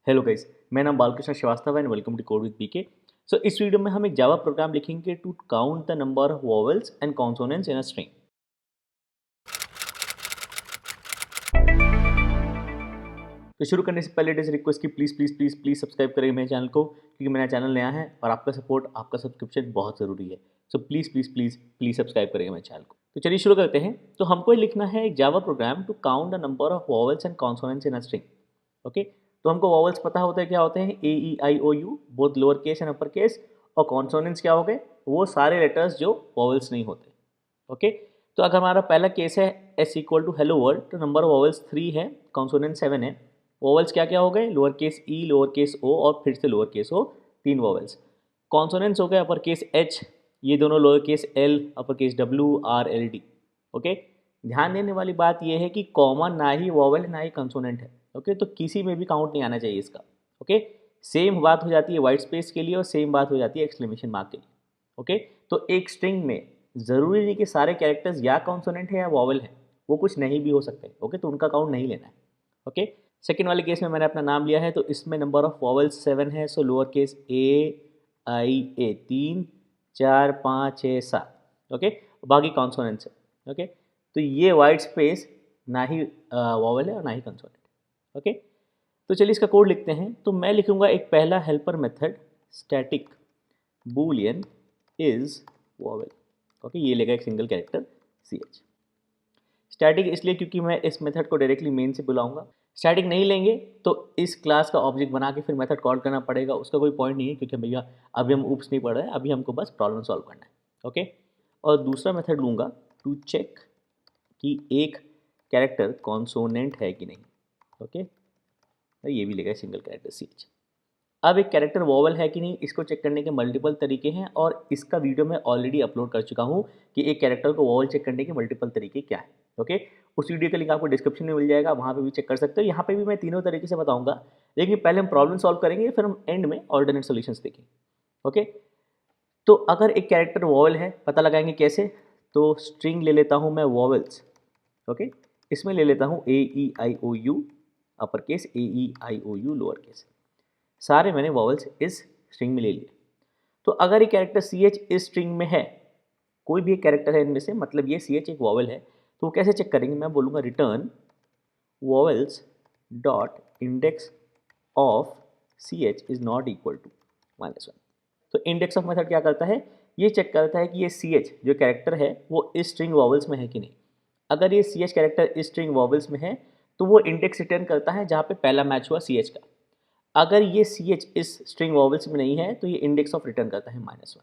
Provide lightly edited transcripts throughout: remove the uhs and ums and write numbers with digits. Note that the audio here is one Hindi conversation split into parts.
हेलो गाइस, मेरा नाम बालकृष्ण श्रीवास्तव है and welcome to code with BK. So इस वीडियो में हम एक जावा प्रोग्राम लिखेंगे to count the number of vowels and consonants in a string. तो शुरू करने से पहले इट इज रिक्वेस्ट कि please please please please subscribe करें मेरे चैनल को, क्योंकि मेरा चैनल नया है और आपका सपोर्ट, आपका सब्सक्रिप्शन बहुत ज़रूरी है। So please please please please subscribe करें मेरे चैनल को। तो चलिए शुरू करते हैं। तो हमको लिखना है एक Java program to count the number of vowels and consonants in a string. Okay, तो हमको वॉवेल्स पता होता है क्या होते हैं, A E I O U, both lower case and upper case. और कॉन्सोनेंट्स क्या हो गए, वो सारे लेटर्स जो वॉवेल्स नहीं होते। ओके, तो अगर हमारा पहला केस है S equal to hello world, तो नंबर ऑफ वॉवेल्स 3 है, कॉन्सोनेंट 7 है। वॉवेल्स क्या क्या हो गए, लोअर केस ई, लोअर केस ओ और फिर से लोअर केस ओ, 3 वॉवेल्स। कॉन्सोनेंट्स हो गए अपर केस एच, ये दोनों lower case L, upper case W R L D. Okay, ध्यान देने वाली बात यह है कि कॉमन ना ही वॉवेल ना ही कंसोनेंट है। ओके, तो किसी में भी काउंट नहीं आना चाहिए इसका। ओके, सेम बात हो जाती है वाइट स्पेस के लिए और सेम बात हो जाती है एक्सक्लेमेशन मार्क के लिए। ओके, तो एक स्ट्रिंग में ज़रूरी नहीं कि सारे कैरेक्टर्स या कॉन्सोनेंट है या वॉवेल है, वो कुछ नहीं भी हो सकते। ओके, तो उनका काउंट नहीं लेना है। ओके, सेकेंड वाले केस में मैंने अपना नाम लिया है, तो इसमें नंबर ऑफ वॉवेल्स 7 है। सो लोअर केस ए आई ए 3 4 5 6 7। ओके, बाकी कॉन्सोनेंट्स है। ओके, तो ये वाइट स्पेस ना ही वॉवेल है और ना ही कंसोनेंट। ओके, तो चलिए इसका कोड लिखते हैं। तो मैं लिखूंगा एक पहला helper method static boolean is vowel. Okay, ये लेगा एक single character C H. Static इसलिए क्योंकि मैं इस मेथड को डायरेक्टली मेन से बुलाऊंगा। स्टैटिक नहीं लेंगे तो इस क्लास का ऑब्जेक्ट बना के फिर मेथड कॉल करना पड़ेगा, उसका कोई पॉइंट नहीं है, क्योंकि भैया अभी हम ऊप्स नहीं पढ़ रहे हैं, अभी हमको बस प्रॉब्लम सॉल्व करना है। ओके, और दूसरा मेथड लूँगा टू चेक कि एक कैरेक्टर कॉन्सोनेंट है कि नहीं। ओके, तो ये भी लेगा सिंगल कैरेक्टर सी एच। अब एक कैरेक्टर वॉवल है कि नहीं, इसको चेक करने के मल्टीपल तरीके हैं और इसका वीडियो मैं ऑलरेडी अपलोड कर चुका हूँ कि एक कैरेक्टर को वॉवल चेक करने के मल्टीपल तरीके क्या है। ओके, उस वीडियो का लिंक आपको डिस्क्रिप्शन में मिल जाएगा, वहाँ पे भी चेक कर सकते हो। यहाँ पे भी मैं तीनों तरीके से बताऊँगा, लेकिन पहले हम प्रॉब्लम सॉल्व करेंगे, फिर हम एंड में ऑल्टरनेट सोल्यूशंस देखेंगे। ओके, तो अगर एक कैरेक्टर वॉवल है, पता लगाएंगे कैसे। तो स्ट्रिंग ले लेता हूँ मैं वॉवल्स। ओके, इसमें ले लेता हूँ A E I O U upper case, A E I O U lower case, सारे मैंने वॉवल्स इस स्ट्रिंग में ले लिए। तो अगर ये कैरेक्टर सी एच इस स्ट्रिंग में है, कोई भी एक कैरेक्टर है इनमें से, मतलब ये सी एच एक वॉवल है, तो वो कैसे चेक करेंगे, मैं बोलूँगा return vowels dot index of C H is not equal to -1। तो इंडेक्स ऑफ मेथड क्या करता है, ये चेक करता है कि ये सी एच जो कैरेक्टर है वो इस स्ट्रिंग वॉवल्स में है कि नहीं। अगर ये सी एच कैरेक्टर इस स्ट्रिंग वॉवल्स में है तो वो इंडेक्स रिटर्न करता है जहाँ पे पहला मैच हुआ सी एच का। अगर ये सी एच इस स्ट्रिंग वॉवल्स में नहीं है तो ये इंडेक्स ऑफ रिटर्न करता है -1।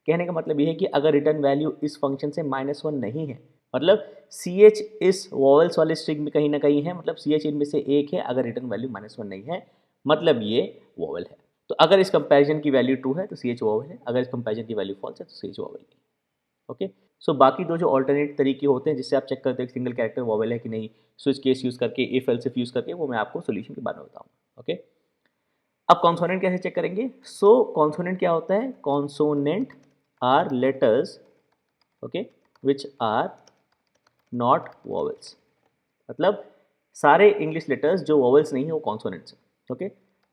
कहने का मतलब ये है कि अगर रिटर्न वैल्यू इस फंक्शन से -1 नहीं है, मतलब सी एच इस वॉवल्स वाले स्ट्रिंग में कहीं ना कहीं है, मतलब सी एच इनमें से एक है, अगर रिटर्न वैल्यू -1 नहीं है, मतलब ये वॉवल है। तो अगर इस कंपैरिजन की वैल्यू ट्रू है तो सी एच वॉवल है, अगर इस कंपैरिजन की वैल्यू फॉल्स है तो सी एच वॉवल नहीं। ओके, सो बाकी दो जो ऑल्टरनेट तरीके होते हैं जिससे आप चेक करते हैं सिंगल कैरेक्टर वॉवल है कि नहीं, स्विच केस यूज़ करके, इफ एल्स इफ यूज़ करके, वो मैं आपको सोल्यूशन के बाद में बताऊँगा। ओके, अब कॉन्सोनेंट कैसे चेक करेंगे। सो कॉन्सोनेंट क्या होता है, consonant are letters okay which are not vowels, मतलब सारे इंग्लिश लेटर्स जो वॉवल्स नहीं है वो कॉन्सोनेंट्स हैं। ओके,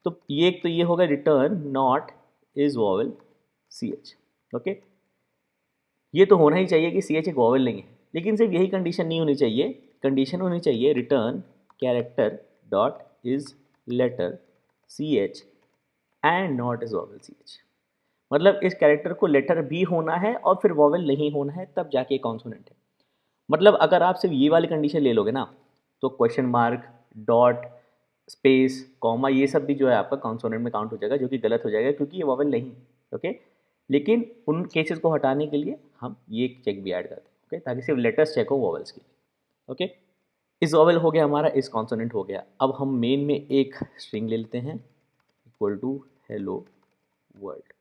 तो ये एक तो ये होगा return not is vowel C H. Okay, ये तो होना ही चाहिए कि सी एच एक वॉवल नहीं है, लेकिन सिर्फ यही कंडीशन नहीं होनी चाहिए, कंडीशन होनी चाहिए return character dot is letter C H and not is vowel C H. मतलब इस कैरेक्टर को लेटर भी होना है और फिर वॉवल नहीं होना है, तब जाके कॉन्सोनेंट है। मतलब अगर आप सिर्फ ये वाली कंडीशन ले लोगे ना, तो question mark, dot, space, comma, ये सब भी जो है आपका कॉन्सोनेंट में काउंट हो जाएगा, जो कि गलत हो जाएगा क्योंकि ये वॉवल नहीं। ओके, लेकिन उन केसेस को हटाने के लिए हम ये चेक भी ऐड करते हैं। ओके, ताकि सिर्फ लेटर्स चेक हो वॉवल्स के लिए। ओके, इस वॉवल हो गया हमारा, इस कॉन्सोनेंट हो गया। अब हम मेन में एक स्ट्रिंग ले लेते हैं equal to hello world.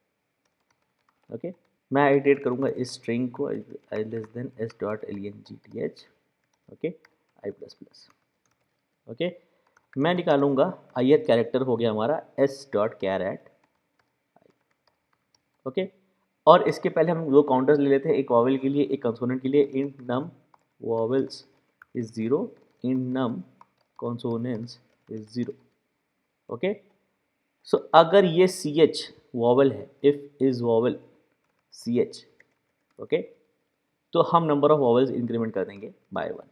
Okay, मैं आइटरेट करूंगा इस स्ट्रिंग को आई less than S dot L N G T H okay I plus plus. Okay, मैं निकालूंगा ith कैरेक्टर हो गया हमारा एस डॉट कैर एट। ओके, और इसके पहले हम दो काउंटर्स ले लेते हैं, एक वॉवल के लिए एक कंसोनेंट के लिए। Int num vowels is 0, int num consonants is 0। Okay, so अगर ये सी एच वॉवल है, if is vowel C H, okay, तो हम नंबर ऑफ वॉवल्स इंक्रीमेंट कर देंगे बाय 1।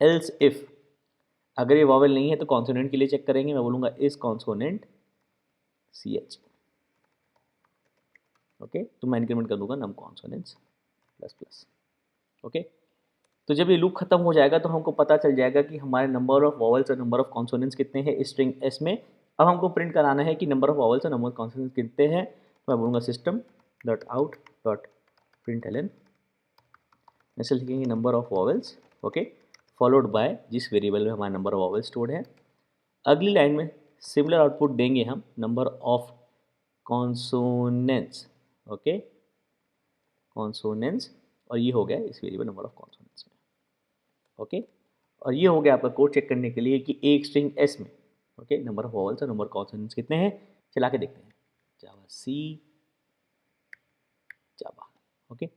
एल्स इफ अगर ये वॉवल नहीं है तो कॉन्सोनेंट के लिए चेक करेंगे, मैं बोलूँगा इस कॉन्सोनेंट सी एच, ओके, तो मैं इंक्रीमेंट कर दूंगा नम कॉन्सोनेंट्स प्लस प्लस, ओके। तो जब ये लूप खत्म हो जाएगा तो हमको पता चल जाएगा कि हमारे नंबर ऑफ वॉवल्स और नंबर ऑफ कॉन्सोनेंट्स कितने हैं इस स्ट्रिंग एस में। अब हमको प्रिंट कराना है कि नंबर ऑफ वॉवल्स और नंबर ऑफ कॉन्सोनेंट्स कितने हैं। मैं बोलूँगा system dot out dot print L N, ऐसे लिखेंगे number of vowels, okay, followed by जिस वेरिएबल में हमारा नंबर ऑफ वॉवल्स स्टोर्ड है। अगली लाइन में सिमिलर आउटपुट देंगे हम number of consonants, okay, consonants, और ये हो गया इस वेरिएबल नंबर ऑफ कॉन्सोनेंट्स में, ओके। और ये हो गया आपका कोड चेक करने के लिए कि एक स्ट्रिंग एस में, ओके, नंबर ऑफ वॉवल्स और नंबर ऑफ कॉन्सोनेंट्स कितने हैं। चला के देखते हैं, जावा सी जावा, ओके।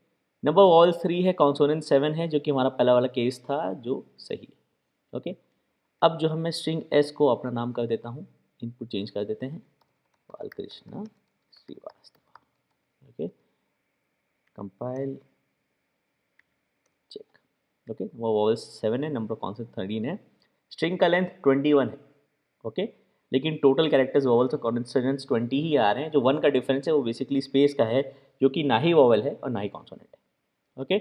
नंबर ऑफ वॉवल्स 3 है, कॉन्सोनेंट 7 है, जो कि हमारा पहला वाला केस था जो सही है, ओके। अब जो मैं स्ट्रिंग एस को अपना नाम कर देता हूँ, इनपुट चेंज कर देते हैं Balkrishna Shrivastava, okay, compile check, okay. वो वॉवल्स 7 है, नंबर ऑफ कॉन्सोनेंट 13 है, स्ट्रिंग का लेंथ 21 है, ओके, लेकिन टोटल कैरेक्टर्स वॉवल्स और कॉन्सोनेंट्स 20 ही आ रहे हैं। जो 1 का डिफरेंस है वो बेसिकली स्पेस का है, जो कि ना ही वॉवल है और ना ही कॉन्सोनेंट है, ओके।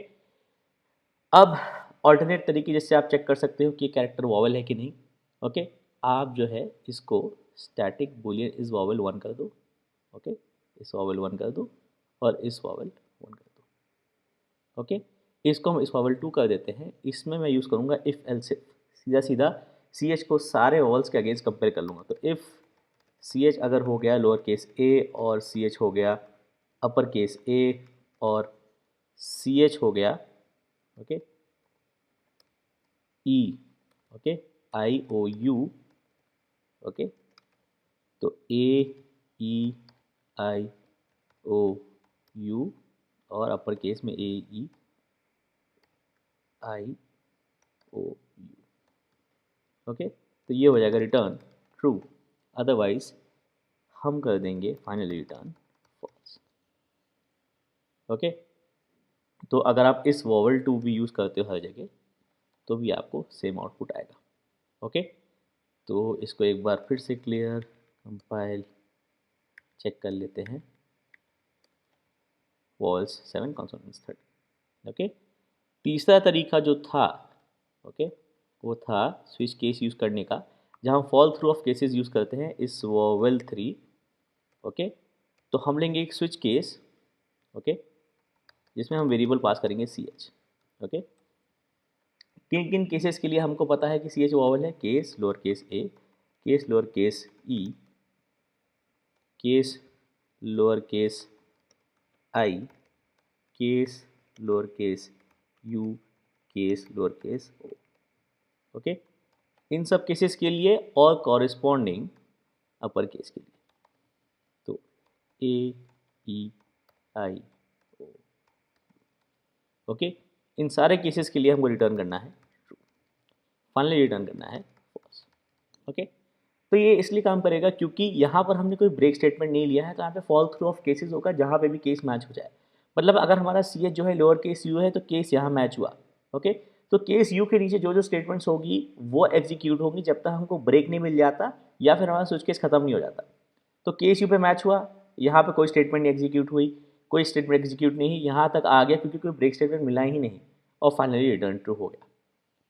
अब ऑल्टरनेट तरीके जिससे आप चेक कर सकते हो कि कैरेक्टर वॉवल है कि नहीं, ओके, आप जो है इसको स्टैटिक बुलियन इस वॉवल 1 कर दो, ओके, इस वॉवल 1 कर दो और इस वॉवल 1 कर दो, ओके। इसको हम इस वॉवल 2 कर देते हैं। इसमें मैं यूज़ करूँगा इफ़ एल्स इफ, सीधा सीधा सी एच को सारे वॉवल्स के अगेंस्ट कंपेयर कर लूँगा। तो इफ़ सी एच अगर हो गया लोअर केस ए और सी एच हो गया अपर केस ए और सी एच हो गया, okay, E, okay, I O U, okay, तो A E I O you और अपर केस में ए E I O U, okay. तो ये हो जाएगा रिटर्न ट्रू, अदरवाइज हम कर देंगे फाइनली रिटर्न फॉल्स, ओके। तो अगर आप इस वॉवल 2 भी यूज़ करते हो हर जगह तो भी आपको सेम आउटपुट आएगा, ओके। तो इसको एक बार फिर से क्लियर कंपाइल चेक कर लेते हैं, वॉवल्स 7 कॉन्सोनेंट्स 30, ओके। तीसरा तरीका जो था, ओके, वो था स्विच केस यूज़ करने का, जहाँ हम fall through of cases use करते हैं इस वॉवल 3, ओके। तो हम लेंगे एक स्विच केस, ओके, जिसमें हम वेरिएबल पास करेंगे सी एच, ओके। किन किन केसेस के लिए हमको पता है कि सी एच वॉवल है, case lower case A, case lower case E, case lower case I, case lower case U, case lower case O, okay. इन सब केसेस के लिए और कॉरेस्पॉन्डिंग अपर केस के लिए, तो A E I O, okay. इन सारे केसेस के लिए हमको रिटर्न करना है ट्रू, फाइनली रिटर्न करना है फॉल्स, ओके। तो ये इसलिए काम करेगा क्योंकि यहाँ पर हमने कोई ब्रेक स्टेटमेंट नहीं लिया है, तो यहाँ पे फॉल थ्रू ऑफ केसेस होगा जहाँ पे भी केस मैच हो जाए। मतलब अगर हमारा सी एच जो है लोअर केस यू है तो केस यहाँ मैच हुआ, ओके। तो केस यू के नीचे जो जो स्टेटमेंट्स होगी वो एग्जीक्यूट होंगी जब तक हमको ब्रेक नहीं मिल जाता या फिर हमारा स्विच केस खत्म नहीं हो जाता। तो केस यू पे मैच हुआ, यहाँ पे कोई स्टेटमेंट नहीं एग्जीक्यूट हुई, कोई स्टेटमेंट एग्जीक्यूट नहीं, यहाँ तक आ गया क्योंकि कोई ब्रेक स्टेटमेंट मिला ही नहीं और फाइनली रिटर्न ट्रू हो गया,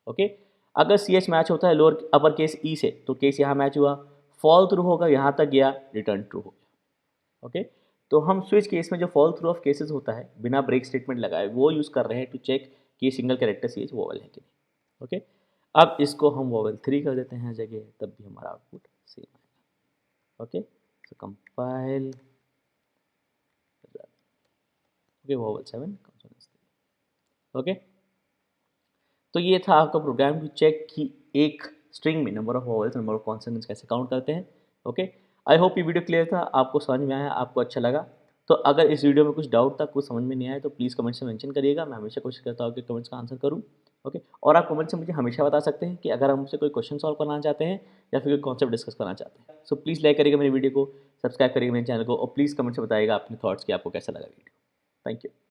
ओके। अगर सी एच मैच होता है लोअर अपर केस ई से तो केस यहाँ मैच हुआ, फॉल थ्रू होगा यहाँ तक गया, रिटर्न ट्रू हो गया, ओके। तो हम स्विच केस में जो फॉल थ्रू ऑफ केसेस होता है बिना ब्रेक स्टेटमेंट लगाए वो यूज़ कर रहे हैं टू चेक कि single character C H vowel है कि नहीं, ओके। अब इसको हम वॉवल 3 कर देते हैं जगह, तब भी हमारा आउटपुट सेम आएगा, okay. So compile, okay, vowel 7 consonants 3, okay. तो ये था आपका प्रोग्राम टू चेक कि एक स्ट्रिंग में number of vowels number of consonants कैसे काउंट करते हैं, ओके। आई होप ये वीडियो क्लियर था, आपको समझ में आया, आपको अच्छा लगा। तो अगर इस वीडियो में कुछ डाउट था, कुछ समझ में नहीं आया तो प्लीज़ कमेंट्स में मेंशन करिएगा, मैं हमेशा कोशिश करता हूँ कि कमेंट्स का आंसर करूँ, ओके, और आप कमेंट से मुझे हमेशा बता सकते हैं कि अगर आप मुझसे कोई क्वेश्चन सॉल्व करना चाहते हैं या फिर कोई कॉन्सेप्ट डिस्कस करना चाहते हैं। सो प्लीज़ लाइक करिएगा मेरी वीडियो को, सब्सक्राइब करिएगा मेरे चैनल को और प्लीज़ कमेंट से बताइएगा अपने थॉट्स कि आपको कैसा लगा वीडियो। Thank you.